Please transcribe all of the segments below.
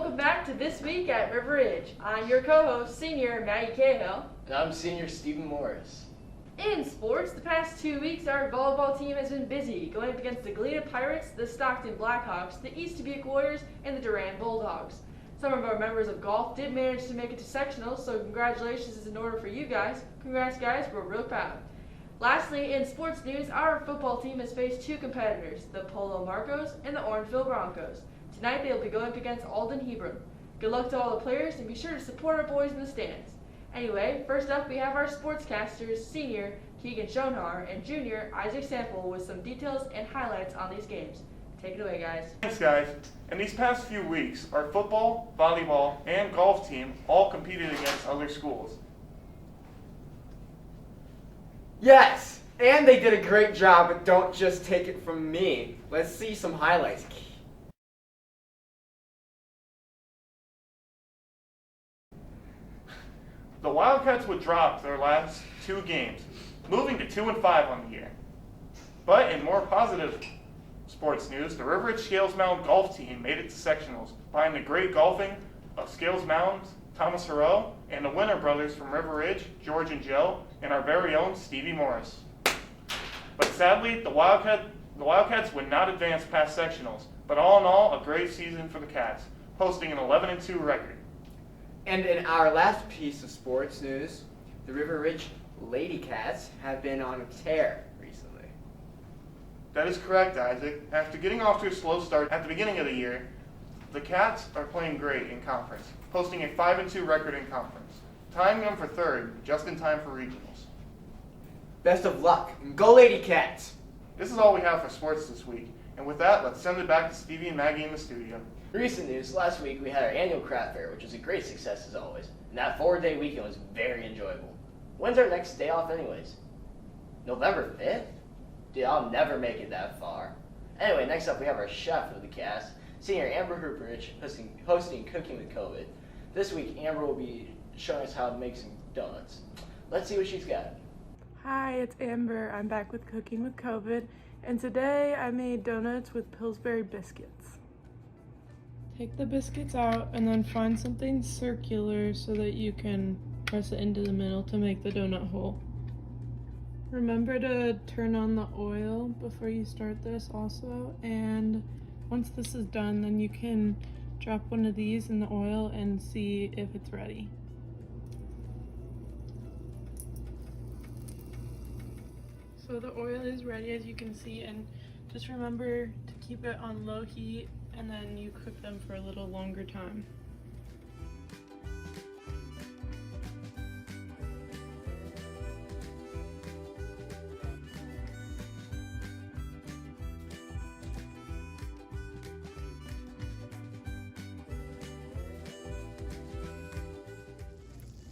welcome back to This Week at River Ridge. I'm your co-host, Senior Maggie Cahill. And I'm Senior Stephen Morris. In sports, the past 2 weeks, our volleyball team has been busy, going up against the Galena Pirates, the Stockton Blackhawks, the East Dubuque Warriors, and the Durand Bulldogs. Some of our members of golf did manage to make it to sectionals, so congratulations is in order for you guys. Congrats, guys, we're real proud. Lastly, in sports news, our football team has faced two competitors, the Polo Marcos and the Orangeville Broncos. Tonight they will be going up against Alden Hebron. Good luck to all the players, and be sure to support our boys in the stands. Anyway, first up we have our sportscasters, Senior Keegan Schoenhar and Junior Isaac Sample, with some details and highlights on these games. Take it away, guys. Thanks, guys. In these past few weeks, our football, volleyball, and golf team all competed against other schools. Yes, and they did a great job, but don't just take it from me. Let's see some highlights. The Wildcats would drop their last two games, moving to 2-5 on the year. But in more positive sports news, the River Ridge Scales Mound golf team made it to sectionals behind the great golfing of Scales Mound, Thomas Harrell, and the Winter brothers from River Ridge, George and Joe, and our very own Stevie Morris. But sadly, the Wildcats would not advance past sectionals, but all in all, a great season for the Cats, posting an 11-2 record. And in our last piece of sports news, the River Ridge Lady Cats have been on a tear recently. That is correct, Isaac. After getting off to a slow start at the beginning of the year, the Cats are playing great in conference, posting a 5-2 record in conference, tying them for third, just in time for regionals. Best of luck, and go Lady Cats! This is all we have for sports this week, and with that, let's send it back to Stevie and Maggie in the studio. Recent news, last week we had our annual craft fair, which was a great success as always, and that 4-day weekend was very enjoyable. When's our next day off anyways? November 5th? Dude, I'll never make it that far. Anyway, next up we have our chef of the cast, Senior Amber Hooperich, hosting Cooking with COVID. This week, Amber will be showing us how to make some donuts. Let's see what she's got. Hi, it's Amber. I'm back with Cooking with COVID, and today I made donuts with Pillsbury biscuits. Take the biscuits out and then find something circular so that you can press it into the middle to make the donut hole. Remember to turn on the oil before you start this also, and once this is done, then you can drop one of these in the oil and see if it's ready. So the oil is ready, as you can see, and just remember to keep it on low heat, and then you cook them for a little longer time.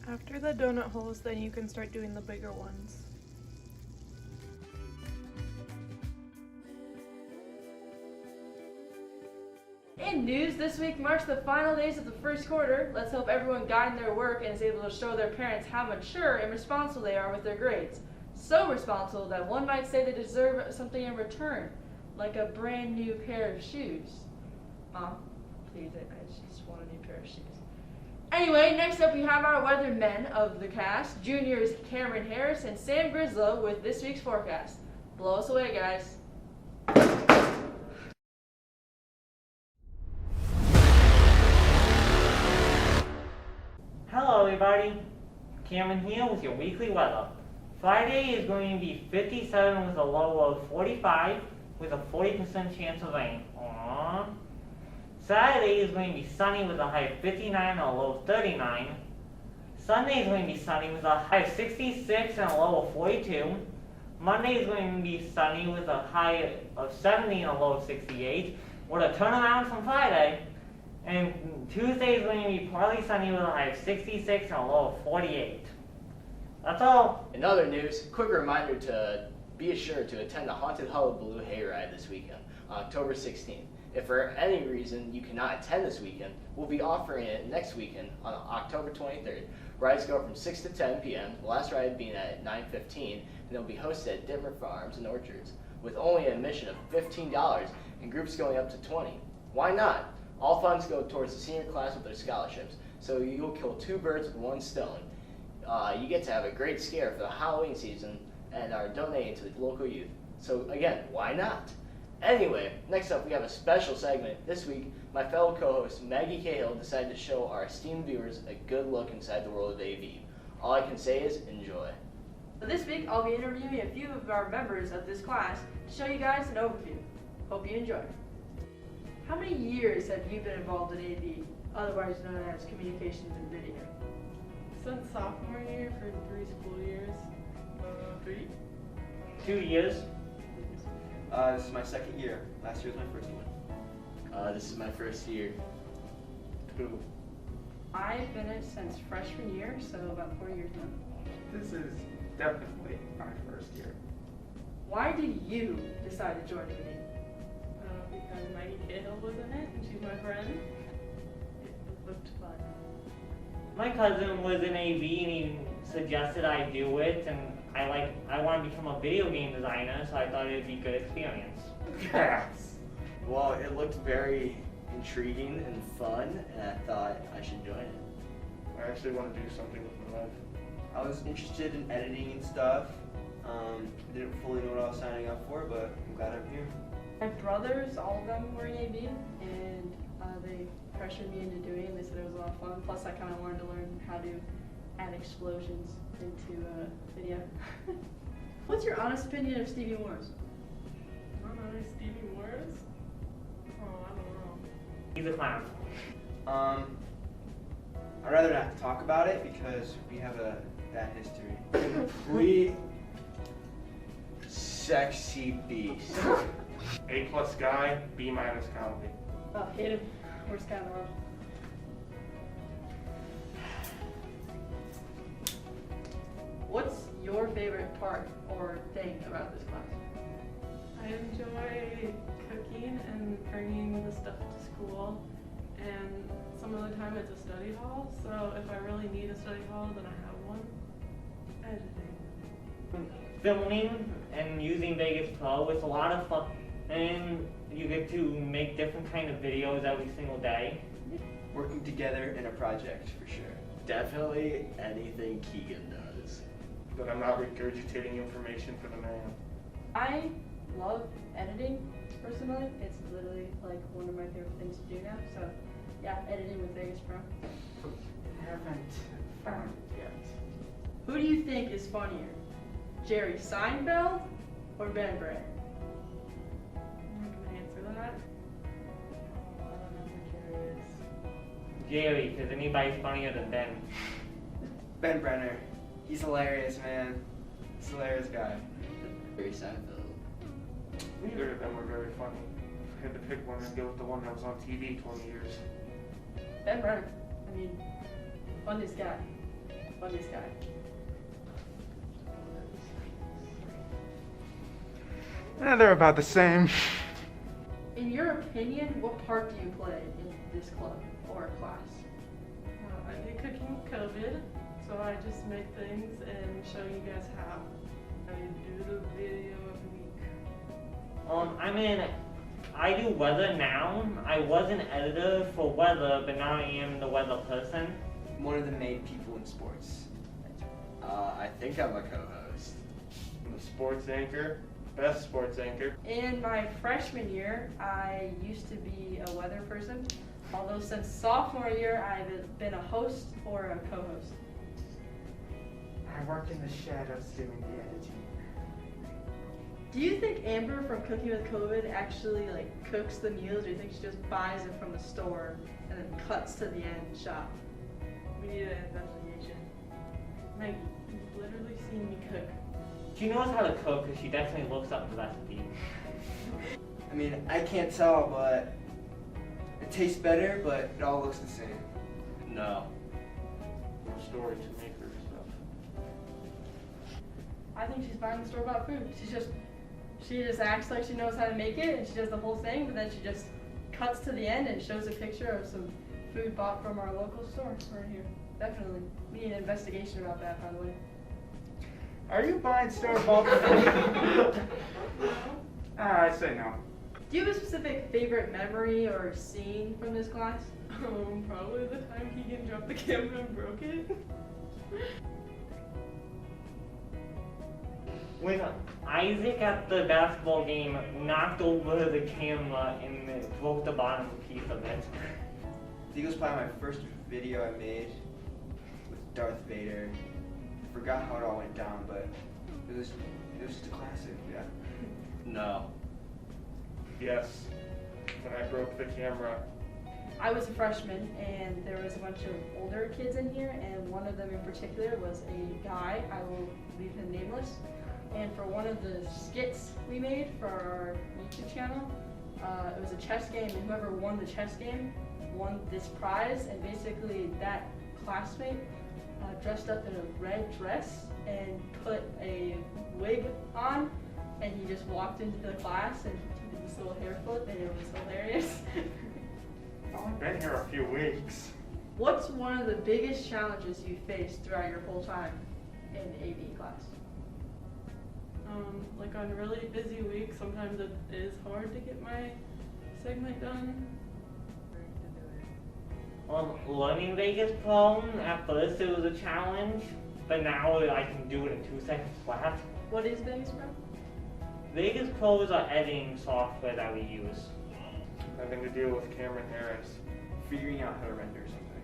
After the donut holes, then you can start doing the bigger ones. In news, this week marks the final days of the first quarter. Let's hope everyone got in their work and is able to show their parents how mature and responsible they are with their grades. So responsible that one might say they deserve something in return, like a brand new pair of shoes. Mom, please, I just want a new pair of shoes. Anyway, next up we have our weathermen of the cast, juniors Cameron Harris and Sam Grislow, with this week's forecast. Blow us away, guys. Hello everybody, Cameron here with your weekly weather. Friday is going to be 57 with a low of 45 with a 40% chance of rain. Aww. Saturday is going to be sunny with a high of 59 and a low of 39. Sunday is going to be sunny with a high of 66 and a low of 42. Monday is going to be sunny with a high of 70 and a low of 68, with a turnaround from Friday. And Tuesday is going to be partly sunny with a high of 66 and a low of 48. That's all. In other news, quick reminder to be sure to attend the Haunted Hullabaloo Hayride this weekend, on October 16th. If for any reason you cannot attend this weekend, we'll be offering it next weekend on October 23rd. Rides go from 6 to 10 p.m., the last ride being at 9:15, and they'll be hosted at Dimmer Farms and Orchards, with only an admission of $15 and groups going up to 20. Why not? All funds go towards the senior class with their scholarships, so you'll kill two birds with one stone. You get to have a great scare for the Halloween season and are donating to the local youth. So again, why not? Anyway, next up we have a special segment. This week, my fellow co-host Maggie Cahill decided to show our esteemed viewers a good look inside the world of AV. All I can say is enjoy. So this week, I'll be interviewing a few of our members of this class to show you guys an overview. Hope you enjoy. How many years have you been involved in AV, otherwise known as communications and video? Since sophomore year for 3 school years. 3? 2 years. This is my second year. Last year was my first one. This is my first year. 2. I've been it since freshman year, so about 4 years now. This is definitely my first year. Why did you decide to join AV? Because Maggie Cahill was in it and she's my friend. It looked fun. My cousin was in AV and he suggested I do it, and I want to become a video game designer, so I thought it'd be a good experience. Yes. Well, it looked very intriguing and fun, and I thought I should join it. I actually want to do something with my life. I was interested in editing and stuff. I didn't fully know what I was signing up for, but I'm glad I'm here. My brothers, all of them were in AV, and they pressured me into doing it. They said it was a lot of fun. Plus, I kind of wanted to learn how to add explosions into video. What's your honest opinion of Stevie Moore's? Stevie Moore's? Oh, I don't know. He's a clown. I'd rather not talk about it because we have a bad history. Complete sexy beast. A+ guy, B- comedy. Oh, hate him. Worst guy in the world. What's your favorite part or thing about this class? I enjoy cooking and bringing the stuff to school, and some of the time it's a study hall, so if I really need a study hall, then I have one. Editing. Filming and using Vegas Pro, it's a lot of fun, and you get to make different kind of videos every single day. Working together in a project for sure. Definitely anything Keegan does. That I'm not regurgitating information for the man. I love editing, personally. It's literally like one of my favorite things to do now. So, yeah, editing with Vegas Pro. Haven't found it yet. Who do you think is funnier, Jerry Seinfeld or Ben Brenner? I'm not gonna answer that. I don't know who Jerry is. Jerry, because anybody's funnier than Ben. Ben Brenner. He's hilarious, man. He's a hilarious guy. Very Seinfeld. Neither of them were very funny. If I had to pick one, I'd go with the one that was on TV 20 years. Ben Brenner. I mean, funniest guy. Funniest guy. They're about the same. In your opinion, what part do you play in this club or class? I do cooking with COVID, so I just make things and show you guys how. I do the video every week. I do weather now. I was an editor for weather, but now I am the weather person. One of the main people in sports. I think I'm a co-host. I'm the sports anchor, best sports anchor. In my freshman year, I used to be a weather person, although since sophomore year, I've been a host or a co-host. I work in the shadows doing the editing. Do you think Amber from Cooking with COVID actually cooks the meals, or do you think she just buys it from the store and then cuts to the end shop? We need an investigation. Maggie, you've literally seen me cook. She knows how to cook because she definitely looks up the recipe. I mean, I can't tell, but it tastes better, but it all looks the same. No. No story to make her stuff. I think she's buying the store-bought food. She just acts like she knows how to make it, and she does the whole thing, but then she just cuts to the end and shows a picture of some food bought from our local store right here. Definitely. We need an investigation about that, by the way. Are you buying store-bought food? I say no. Do you have a specific favorite memory or scene from this class? Probably the time Keegan dropped the camera and broke it. When Isaac at the basketball game knocked over the camera and it broke the bottom piece of it. I think it was probably my first video I made with Darth Vader. I forgot how it all went down, but it was just a classic, yeah. No. Yes. When I broke the camera. I was a freshman, and there was a bunch of older kids in here, and one of them in particular was a guy. I will leave him nameless. And for one of the skits we made for our YouTube channel, it was a chess game, and whoever won the chess game won this prize. And basically, that classmate dressed up in a red dress and put a wig on, and he just walked into the class and he did this little hair flip, and it was hilarious. I've only been here a few weeks. What's one of the biggest challenges you faced throughout your whole time in AB class? Like on really busy weeks, sometimes it is hard to get my segment done. Learning Vegas Pro, at first it was a challenge, but now I can do it in 2 seconds flat. What is Vegas Pro? Vegas Pro is our editing software that we use. Nothing to do with Cameron Harris. Figuring out how to render something.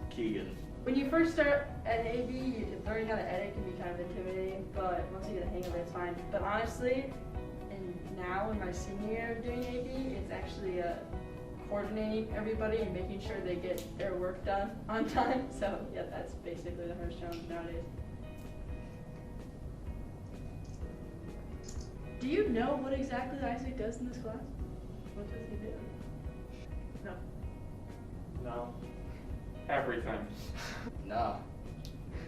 Keegan. When you first start at AB, learning how to edit can be kind of intimidating, but once you get the hang of it, it's fine. But honestly, and now in my senior year of doing AB, it's actually coordinating everybody and making sure they get their work done on time. So yeah, that's basically the hardest challenge nowadays. Do you know what exactly Isaac does in this class? What does he do? No. No. Everything. No.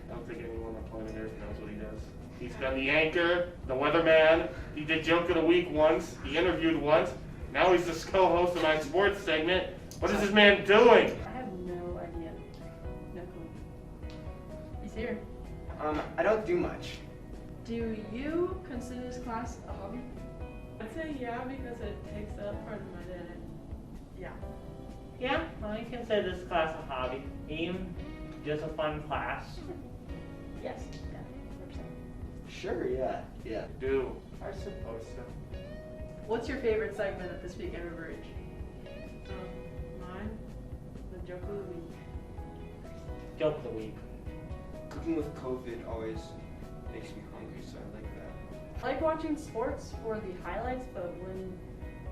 I don't think anyone on planet Earth knows what he does. He's been the anchor, the weatherman. He did Joke of the Week once. He interviewed once. Now he's the co-host of my sports segment. What is this man doing? I have no idea. No clue. He's here. I don't do much. Do you consider this class a hobby? I'd say yeah, because it takes up part of my day. Yeah. Yeah, I consider this class a hobby. Even just a fun class. Yes. Yeah. 100%. Sure, yeah. Yeah. Do. I suppose so. What's your favorite segment of This Week at River Ridge? Mine, the joke of the week. Joke of the week. Cooking with COVID always makes me hungry, so I like that. I like watching sports for the highlights, but when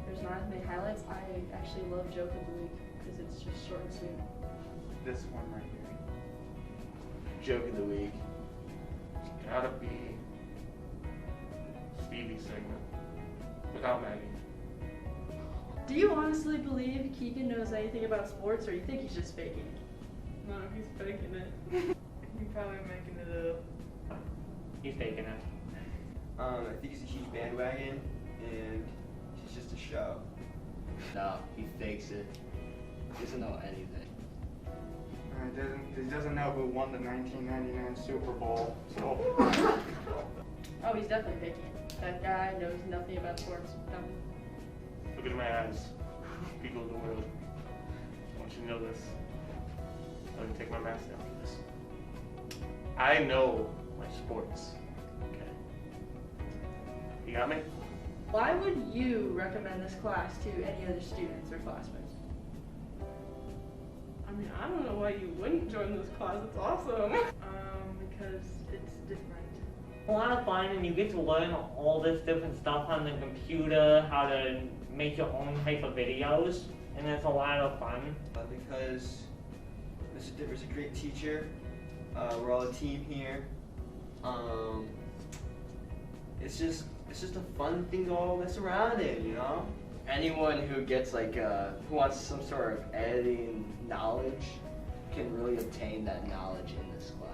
there's not as many highlights, I actually love Joke of the Week because it's just short and sweet. This one right here. Joke of the week. It's gotta be Stevie's segment. Without Maggie. Do you honestly believe Keegan knows anything about sports, or you think he's just faking it? No, he's faking it. He's probably making it up. He's taking it. I think he's a huge bandwagon, and he's just a show. No, he fakes it. He doesn't know anything. He doesn't know who won the 1999 Super Bowl, so. Oh, he's definitely faking it. That guy knows nothing about sports. Nothing. Look at my eyes. People of the world. I want you to know this. Let me take my mask down for this. I know my sports. Okay. You got me? Why would you recommend this class to any other students or classmates? I mean, I don't know why you wouldn't join this class. It's awesome. Because it's different. A lot of fun, and you get to learn all this different stuff on the computer, how to make your own type of videos, and it's a lot of fun. Because Mr. Dipper's a great teacher. We're all a team here. It's just a fun thing to all mess around in, you know? Anyone who gets like who wants some sort of editing knowledge can really obtain that knowledge in this class.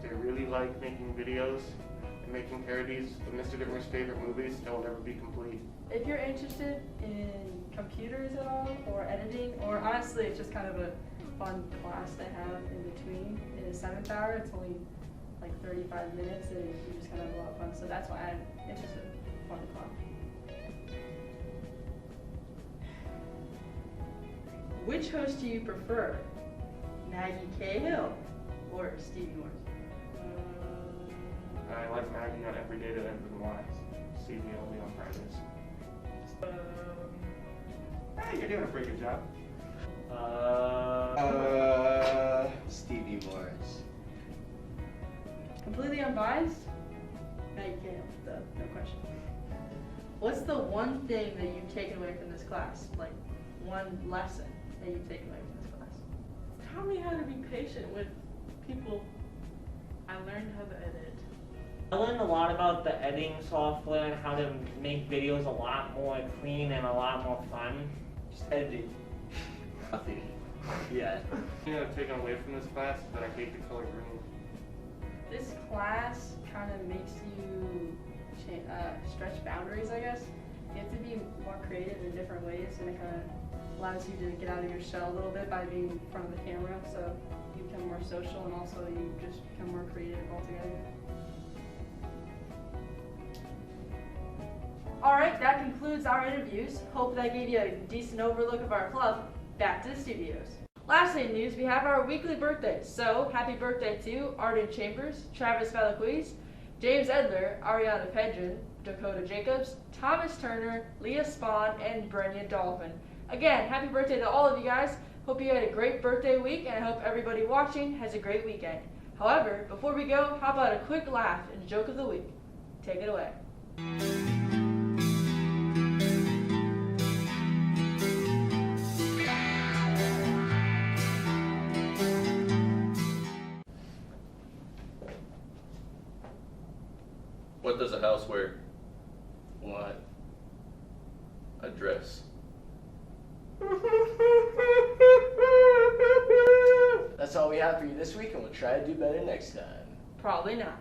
They really like making videos and making parodies of Mr. Ditmer's favorite movies that will never be complete. If you're interested in computers at all, or editing, or honestly, it's just kind of a fun class to have in between. In the 7th hour, it's only like 35 minutes, and you just kind of have a lot of fun. So that's why I'm interested in fun class. which host do you prefer? Maggie Cahill or Stevie Morris? I like Maggie on Every Day That Ends in Y. Stevie only on Fridays. Hey, you're doing a pretty good job. Stevie Morris. Completely unbiased? Maggie Cahill, no question. What's the one thing that you've taken away from this class? Like, one lesson that you've taken away from this class? Taught me how to be patient with people. I learned how to edit. I learned a lot about the editing software and how to make videos a lot more clean and a lot more fun. Just editing. Nothing. Yeah. You know, taken away from this class is that I hate the color green. This class kind of makes you stretch boundaries, I guess. You have to be more creative in different ways, and it kind of allows you to get out of your shell a little bit by being in front of the camera, so you become more social, and also you just become more creative altogether. Alright, that concludes our interviews. Hope that gave you a decent overlook of our club. Back to the studios. Lastly in news, we have our weekly birthdays. So, happy birthday to Arden Chambers, Travis Valaquez, James Edler, Ariana Pedrin, Dakota Jacobs, Thomas Turner, Leah Spahn, and Brenya Dolphin. Again, happy birthday to all of you guys. Hope you had a great birthday week, and I hope everybody watching has a great weekend. However, before we go, how about a quick laugh and joke of the week? Take it away. What does a house wear? What? A dress. That's all we have for you this week, and we'll try to do better next time. Probably not.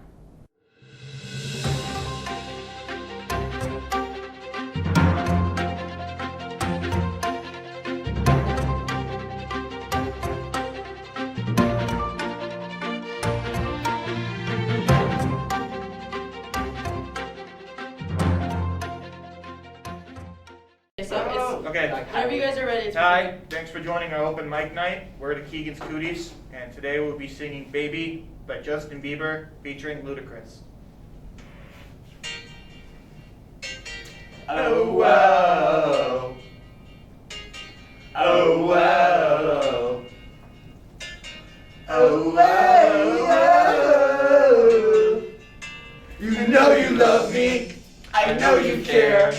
Okay. Whenever you guys are ready, it's Hi, thanks for joining our open mic night. We're the Keegan's Cooties, and today we'll be singing Baby by Justin Bieber featuring Ludacris. Oh wow. Oh wow. Oh wow. You know you love me. I know you care.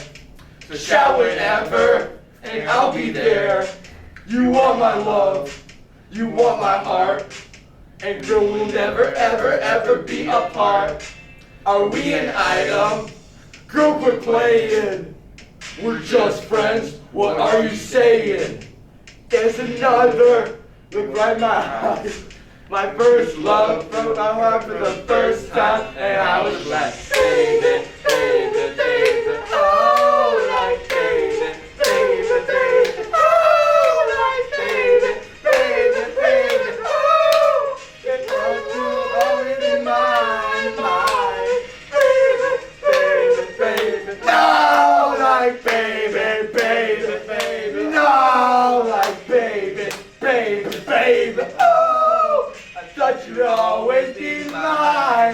So shout whenever, and I'll be there. You want my love. You want my heart. And girl, we'll never, ever, ever be apart. Are we an item? Girl, quit playing. We're just friends. What are you saying? There's another. Look right in my eyes. My first love broke my heart for the first time, and I was like, baby, baby, baby, oh, like baby, baby, baby, oh, like baby, baby, baby, oh, it's always in my mind, baby, baby, baby, no, like baby, baby, baby, no, like baby, baby, baby, oh. Thought you'd always be my